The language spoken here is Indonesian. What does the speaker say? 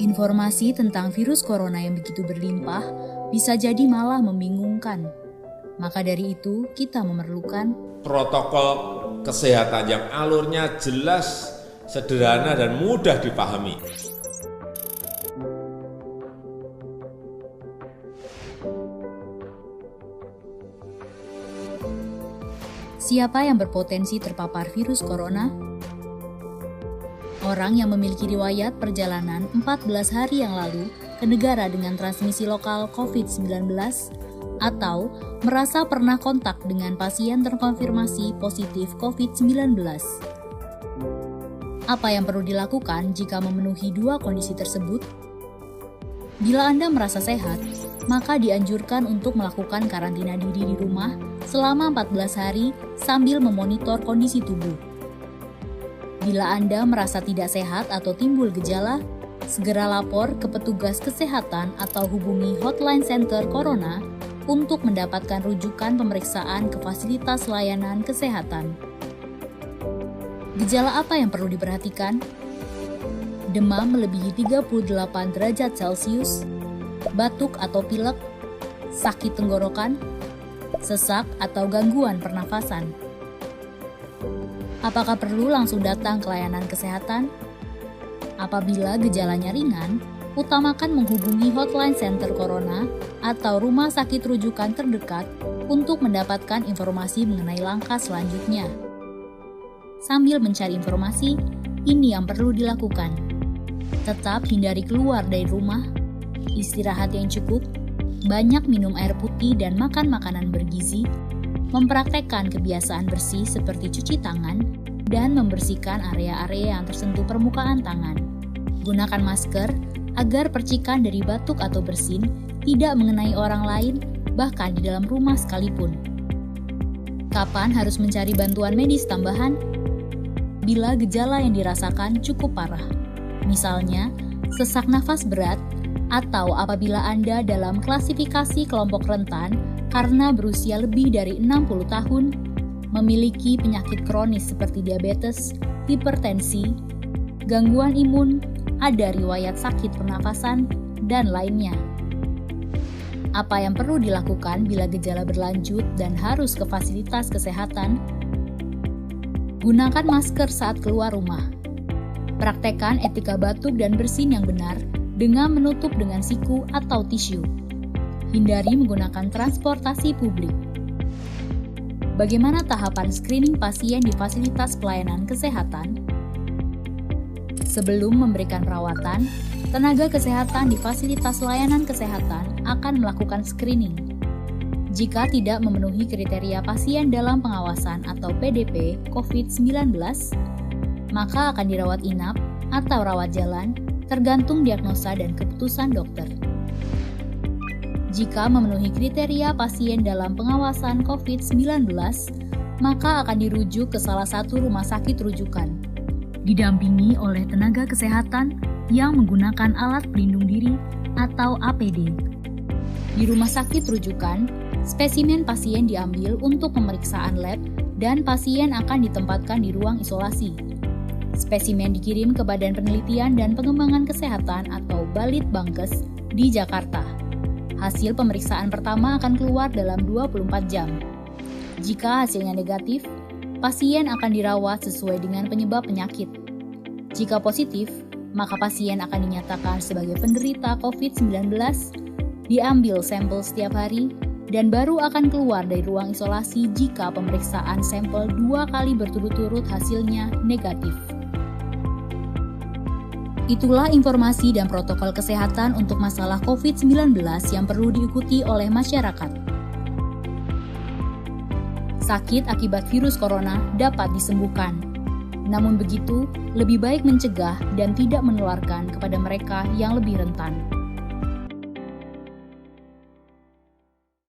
Informasi tentang virus corona yang begitu berlimpah bisa jadi malah membingungkan. Maka dari itu, kita memerlukan protokol kesehatan yang alurnya jelas, sederhana, dan mudah dipahami. siapa yang berpotensi terpapar virus corona? Orang yang memiliki riwayat perjalanan 14 hari yang lalu ke negara dengan transmisi lokal COVID-19 atau merasa pernah kontak dengan pasien terkonfirmasi positif COVID-19. Apa yang perlu dilakukan jika memenuhi dua kondisi tersebut? Bila Anda merasa sehat, maka dianjurkan untuk melakukan karantina diri di rumah selama 14 hari sambil memonitor kondisi tubuh. Bila Anda merasa tidak sehat atau timbul gejala, segera lapor ke petugas kesehatan atau hubungi hotline center Corona untuk mendapatkan rujukan pemeriksaan ke fasilitas layanan kesehatan. Gejala apa yang perlu diperhatikan? Demam melebihi 38 derajat Celcius, batuk atau pilek, sakit tenggorokan, sesak atau gangguan pernafasan. Apakah perlu langsung datang ke layanan kesehatan? Apabila gejalanya ringan, utamakan menghubungi hotline center Corona atau rumah sakit rujukan terdekat untuk mendapatkan informasi mengenai langkah selanjutnya. Sambil mencari informasi, ini yang perlu dilakukan. Tetap hindari keluar dari rumah, istirahat yang cukup, banyak minum air putih dan makan makanan bergizi, mempraktekkan kebiasaan bersih seperti cuci tangan, dan membersihkan area-area yang tersentuh permukaan tangan. Gunakan masker agar percikan dari batuk atau bersin tidak mengenai orang lain, bahkan di dalam rumah sekalipun. Kapan harus mencari bantuan medis tambahan? Bila gejala yang dirasakan cukup parah, misalnya sesak nafas berat, atau apabila Anda dalam klasifikasi kelompok rentan karena berusia lebih dari 60 tahun, memiliki penyakit kronis seperti diabetes, hipertensi, gangguan imun, ada riwayat sakit pernafasan, dan lainnya. Apa yang perlu dilakukan bila gejala berlanjut dan harus ke fasilitas kesehatan? Gunakan masker saat keluar rumah. Praktekkan etika batuk dan bersin yang benar dengan menutup dengan siku atau tisu. Hindari menggunakan transportasi publik. Bagaimana tahapan screening pasien di fasilitas pelayanan kesehatan? Sebelum memberikan perawatan, tenaga kesehatan di fasilitas layanan kesehatan akan melakukan screening. Jika tidak memenuhi kriteria pasien dalam pengawasan atau PDP COVID-19, maka akan dirawat inap atau rawat jalan, tergantung diagnosa dan keputusan dokter. Jika memenuhi kriteria pasien dalam pengawasan COVID-19, maka akan dirujuk ke salah satu rumah sakit rujukan, didampingi oleh tenaga kesehatan yang menggunakan alat pelindung diri atau APD. Di rumah sakit rujukan, spesimen pasien diambil untuk pemeriksaan lab dan pasien akan ditempatkan di ruang isolasi. Spesimen dikirim ke Badan Penelitian dan Pengembangan Kesehatan atau Balitbangkes di Jakarta. Hasil pemeriksaan pertama akan keluar dalam 24 jam. Jika hasilnya negatif, pasien akan dirawat sesuai dengan penyebab penyakit. Jika positif, maka pasien akan dinyatakan sebagai penderita COVID-19, diambil sampel setiap hari, dan baru akan keluar dari ruang isolasi jika pemeriksaan sampel 2 kali berturut-turut hasilnya negatif. Itulah informasi dan protokol kesehatan untuk masalah COVID-19 yang perlu diikuti oleh masyarakat. Sakit akibat virus corona dapat disembuhkan. Namun begitu, lebih baik mencegah dan tidak menularkan kepada mereka yang lebih rentan.